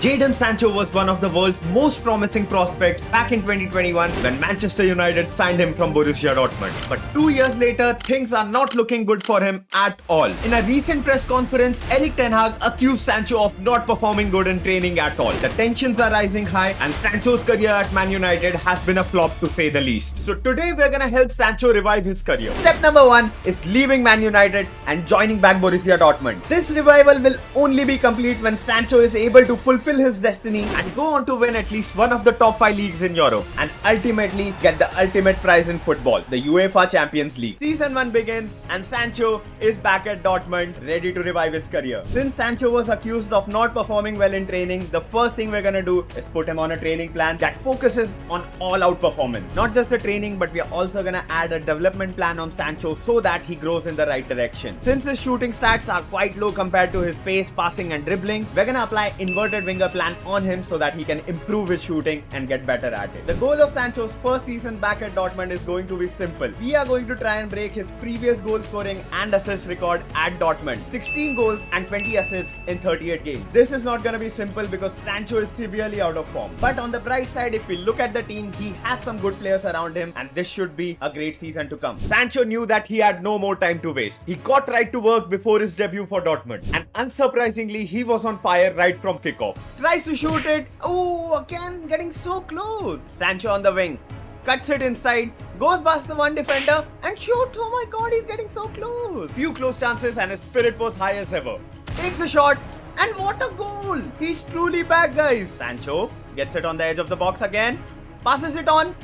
Jadon Sancho was one of the world's most promising prospects back in 2021 when Manchester United signed him from Borussia Dortmund. But 2 years later, things are not looking good for him at all. In a recent press conference, Erik ten Hag accused Sancho of not performing good in training at all. The tensions are rising high and Sancho's career at Man United has been a flop to say the least. So today we're gonna help Sancho revive his career. Step number 1 is leaving Man United and joining back Borussia Dortmund. This revival will only be complete when Sancho is able to fulfill his destiny and go on to win at least one of the top 5 leagues in Europe and ultimately get the ultimate prize in football, the UEFA Champions League. Season 1 begins and Sancho is back at Dortmund ready to revive his career. Since Sancho was accused of not performing well in training, the first thing we're gonna do is put him on a training plan that focuses on all-out performance. Not just the training, but we are also gonna add a development plan on Sancho so that he grows in the right direction. Since his shooting stats are quite low compared to his pace, passing and dribbling, we're gonna apply inverted winger plan on him so that he can improve his shooting and get better at it. The goal of Sancho's first season back at Dortmund is going to be simple. We are going to try and break his previous goal scoring and assist record at Dortmund. 16 goals and 20 assists in 38 games. This is not gonna be simple because Sancho is severely out of form. But on the bright side, if we look at the team, he has some good players around him and this should be a great season to come. Sancho knew that he had no more time to waste. He got right to work before his debut for Dortmund and unsurprisingly, he was on fire right from kickoff. Tries to shoot it. Oh, again getting so close. Sancho on the wing. Cuts it inside, goes past the one defender and shoots. Oh my god, he's getting so close. Few close chances and his spirit was high as ever. Takes a shot and what a goal. He's truly back, guys. Sancho gets it on the edge of the box again, passes it on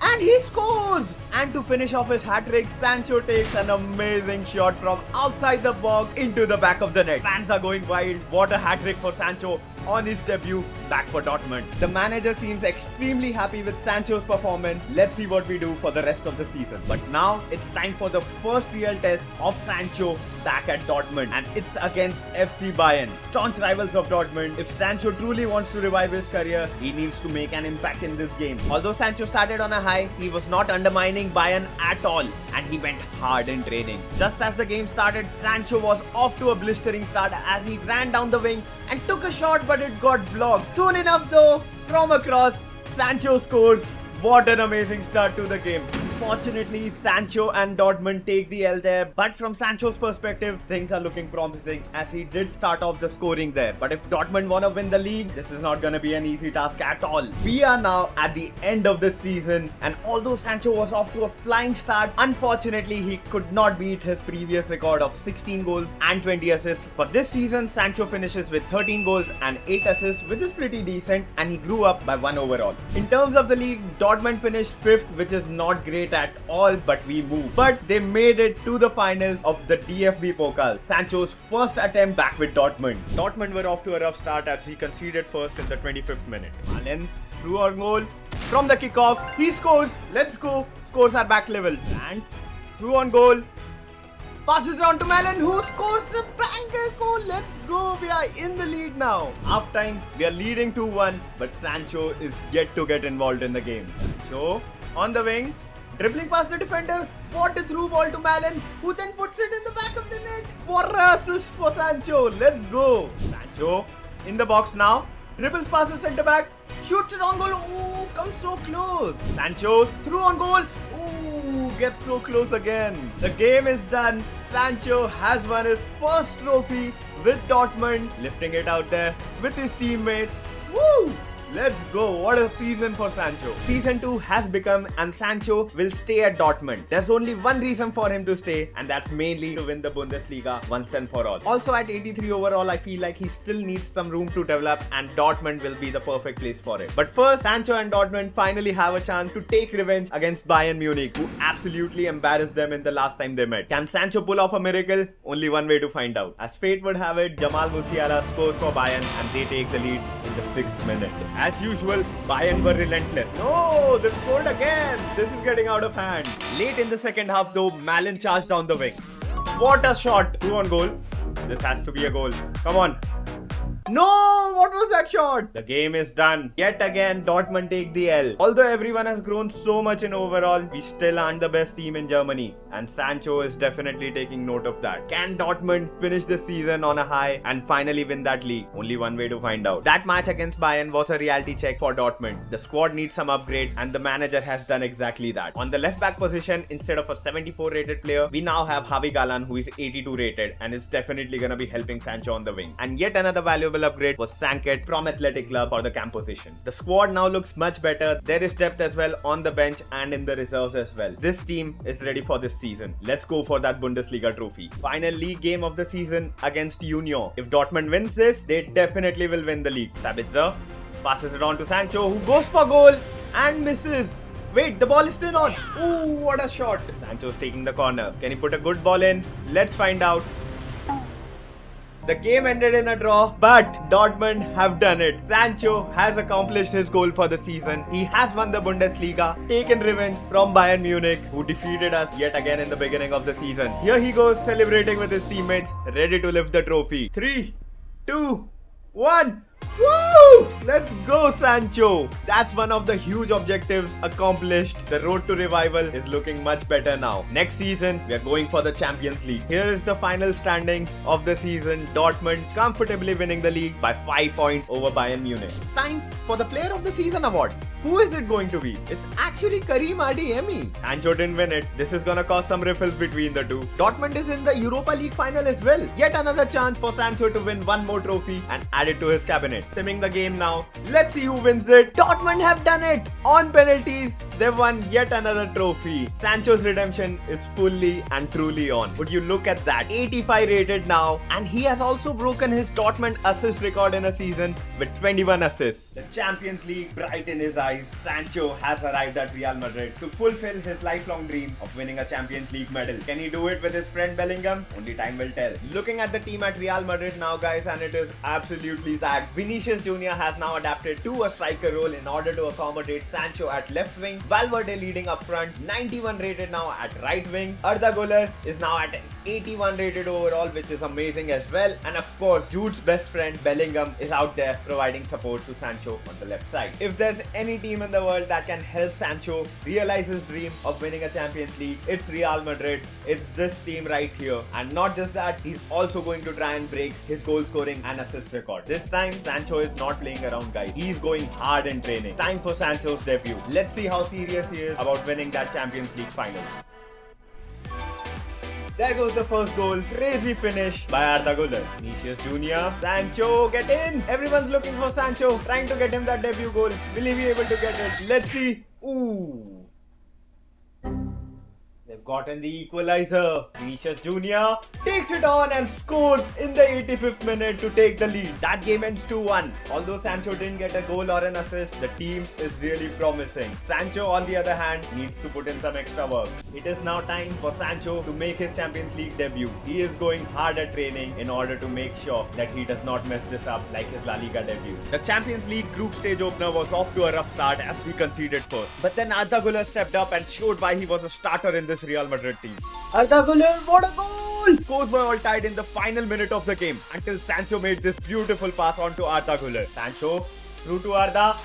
and he scores. And to finish off his hat-trick, Sancho takes an amazing shot from outside the box into the back of the net. Fans are going wild. What a hat-trick for Sancho on his debut back for Dortmund. The manager seems extremely happy with Sancho's performance. Let's see what we do for the rest of the season. But now it's time for the first real test of Sancho back at Dortmund and it's against FC Bayern, staunch rivals of Dortmund. If Sancho truly wants to revive his career, he needs to make an impact in this game. Although Sancho started on a high, he was not undermining Bayern at all and he went hard in training. Just as the game started, Sancho was off to a blistering start as he ran down the wing and took a shot, but it got blocked. Soon enough though, from across, Sancho scores. What an amazing start to the game. Fortunately, Sancho and Dortmund take the L there, but from Sancho's perspective, things are looking promising as he did start off the scoring there. But if Dortmund want to win the league, this is not going to be an easy task at all. We are now at the end of the season and although Sancho was off to a flying start, unfortunately he could not beat his previous record of 16 goals and 20 assists. For this season, Sancho finishes with 13 goals and 8 assists, which is pretty decent, and he grew up by 1 overall. In terms of the league, Dortmund finished 5th, which is not great at all, but we moved. But they made it to the finals of the DFB Pokal, Sancho's first attempt back with Dortmund. Dortmund were off to a rough start as he conceded first in the 25th minute. Malen through on goal from the kickoff. He scores. Let's go. Scores are back level. And through on goal. Passes on to Malen who scores a banger goal. Let's go. We are in the lead now. Half time, we are leading 2-1, but Sancho is yet to get involved in the game. Sancho on the wing. Dribbling past the defender, what a through ball to Malen, who then puts it in the back of the net. What an assist for Sancho, let's go. Sancho in the box now, dribbles past the centre back, shoots it on goal, ooh, comes so close. Sancho through on goal, ooh, gets so close again. The game is done, Sancho has won his first trophy with Dortmund, lifting it out there with his teammates. Woo! Let's go. What a season for Sancho. Season 2 has become and Sancho will stay at Dortmund. There's only one reason for him to stay and that's mainly to win the Bundesliga once and for all. Also at 83 overall, I feel like he still needs some room to develop and Dortmund will be the perfect place for it. But first, Sancho and Dortmund finally have a chance to take revenge against Bayern Munich, who absolutely embarrassed them in the last time they met. Can Sancho pull off a miracle? Only one way to find out. As fate would have it, Jamal Musiala scores for Bayern and they take the lead in the 6th minute. As usual, Bayern were relentless. Oh, they scored again. This is getting out of hand. Late in the second half though, Malen charged down the wing. What a shot. Through on goal. This has to be a goal. Come on. No, what was that shot? The game is done. Yet again, Dortmund take the L. Although everyone has grown so much in overall, we still aren't the best team in Germany. And Sancho is definitely taking note of that. Can Dortmund finish the season on a high and finally win that league? Only one way to find out. That match against Bayern was a reality check for Dortmund. The squad needs some upgrade and the manager has done exactly that. On the left back position, instead of a 74 rated player, we now have Javi Galan, who is 82 rated and is definitely gonna be helping Sancho on the wing. And yet another valuable upgrade was Sanket from Athletic Club for the camp position. The squad now looks much better. There is depth as well on the bench and in the reserves as well. This team is ready for this season. Let's go for that Bundesliga trophy. Final league game of the season against Union. If Dortmund wins this, they definitely will win the league. Sabitzer passes it on to Sancho, who goes for goal and misses. Wait, the ball is still on. Ooh, what a shot. Sancho's taking the corner. Can he put a good ball in? Let's find out. The game ended in a draw, but Dortmund have done it. Sancho has accomplished his goal for the season. He has won the Bundesliga, taken revenge from Bayern Munich, who defeated us yet again in the beginning of the season. Here he goes, celebrating with his teammates, ready to lift the trophy. 3, 2, 1. Woo! Let's go, Sancho! That's one of the huge objectives accomplished. The road to revival is looking much better now. Next season, we are going for the Champions League. Here is the final standings of the season. Dortmund comfortably winning the league by 5 points over Bayern Munich. It's time for the Player of the Season award. Who is it going to be? It's actually Karim Adeyemi. Sancho didn't win it. This is gonna cause some ripples between the two. Dortmund is in the Europa League final as well. Yet another chance for Sancho to win one more trophy and add it to his cabinet. Simming the game now. Let's see who wins it. Dortmund have done it. On penalties, they've won yet another trophy. Sancho's redemption is fully and truly on. Would you look at that? 85 rated now. And he has also broken his Dortmund assist record in a season with 21 assists. The Champions League bright in his eyes. Sancho has arrived at Real Madrid to fulfill his lifelong dream of winning a Champions League medal. Can he do it with his friend Bellingham? Only time will tell. Looking at the team at Real Madrid now, guys, and it is absolutely stacked. Vinicius Jr. has now adapted to a striker role in order to accommodate Sancho at left wing. Valverde leading up front, 91 rated now at right wing. Arda Güler is now at an 81 rated overall, which is amazing as well. And of course, Jude's best friend Bellingham is out there providing support to Sancho on the left side. If there's any team in the world that can help Sancho realize his dream of winning a Champions League, it's Real Madrid. It's this team right here. And not just that, he's also going to try and break his goal scoring and assist record. This time, Sancho is not playing around, guys. He's going hard in training. Time for Sancho's debut. Let's see how serious he is about winning that Champions League final. There goes the first goal. Crazy finish by Arda Güler. Vinicius Jr. Sancho, get in! Everyone's looking for Sancho, trying to get him that debut goal. Will he be able to get it? Let's see. Ooh. They've gotten the equalizer. Vinicius Jr. takes it on and scores in the 85th minute to take the lead. That game ends 2-1. Although Sancho didn't get a goal or an assist, the team is really promising. Sancho, on the other hand, needs to put in some extra work. It is now time for Sancho to make his Champions League debut. He is going hard at training in order to make sure that he does not mess this up like his La Liga debut. The Champions League group stage opener was off to a rough start as we conceded first. But then Arda Güler stepped up and showed why he was a starter in this Real Madrid team. Arda Güler, what a goal! Scores were all tied in the final minute of the game until Sancho made this beautiful pass on to Arda Güler. Sancho through to Arda.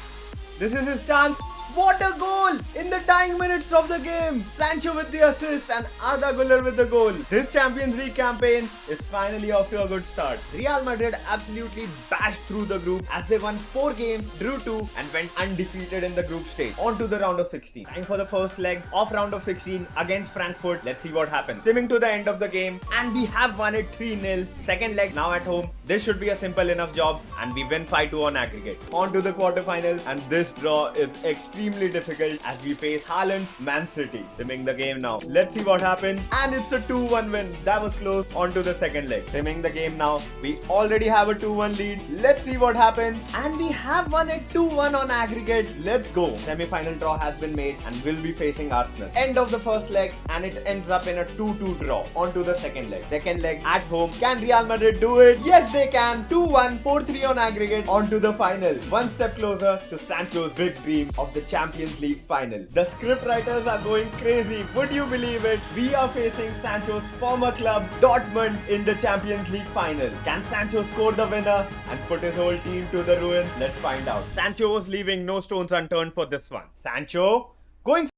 This is his chance. What a goal! In the dying minutes of the game, Sancho with the assist and Arda Güler with the goal. This Champions League campaign is finally off to a good start. Real Madrid absolutely bashed through the group as they won 4 games, drew 2 and went undefeated in the group stage. On to the round of 16. Time for the first leg of round of 16 against Frankfurt. Let's see what happens. Simming to the end of the game and we have won it 3-0. Second leg now at home. This should be a simple enough job and we win 5-2 on aggregate. On to the quarterfinals and this draw is extremely difficult as we face Haaland's Man City. Simming the game now. Let's see what happens. And it's a 2-1 win. That was close. On to the second leg. Simming the game now. We already have a 2-1 lead. Let's see what happens. And we have won it 2-1 on aggregate. Let's go. Semi-final draw has been made and we'll be facing Arsenal. End of the first leg and it ends up in a 2-2 draw. On to the second leg. Second leg at home. Can Real Madrid do it? Yes, they can. 2-1, 4-3 on aggregate. On to the final. One step closer to Sancho's big dream of the Champions League final. The scriptwriters are going crazy. Would you believe it? We are facing Sancho's former club Dortmund in the Champions League final. Can Sancho score the winner and put his whole team to the ruin? Let's find out. Sancho was leaving no stones unturned for this one. Sancho going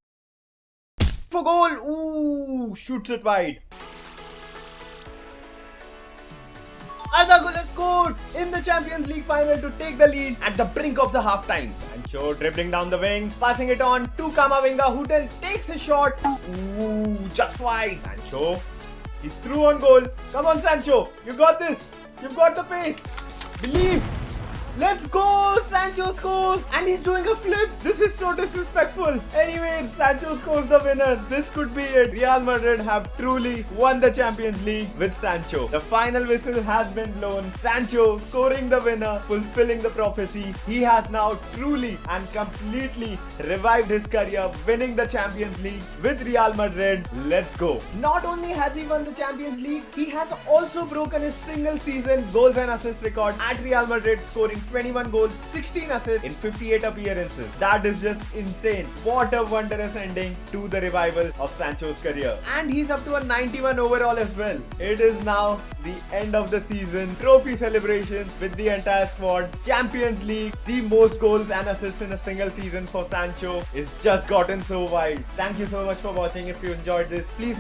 for goal. Ooh, shoots it wide. Arda Güler scores in the Champions League final to take the lead at the brink of the half-time. Sancho dribbling down the wing, passing it on to Kamavinga, who then takes a shot. Ooh, just wide. Sancho, he's through on goal. Come on, Sancho, you got this. You've got the pace. Believe. Let's go! Sancho scores! And he's doing a flip! This is so disrespectful! Anyways, Sancho scores the winner. This could be it. Real Madrid have truly won the Champions League with Sancho. The final whistle has been blown. Sancho scoring the winner, fulfilling the prophecy. He has now truly and completely revived his career, winning the Champions League with Real Madrid. Let's go! Not only has he won the Champions League, he has also broken his single season goals and assists record at Real Madrid, scoring 21 goals, 16 assists in 58 appearances. That is just insane. What a wondrous ending to the revival of Sancho's career. And he's up to a 91 overall as well. It is now the end of the season. Trophy celebrations with the entire squad. Champions League, the most goals and assists in a single season for Sancho is just gotten so wild. Thank you so much for watching. If you enjoyed this, please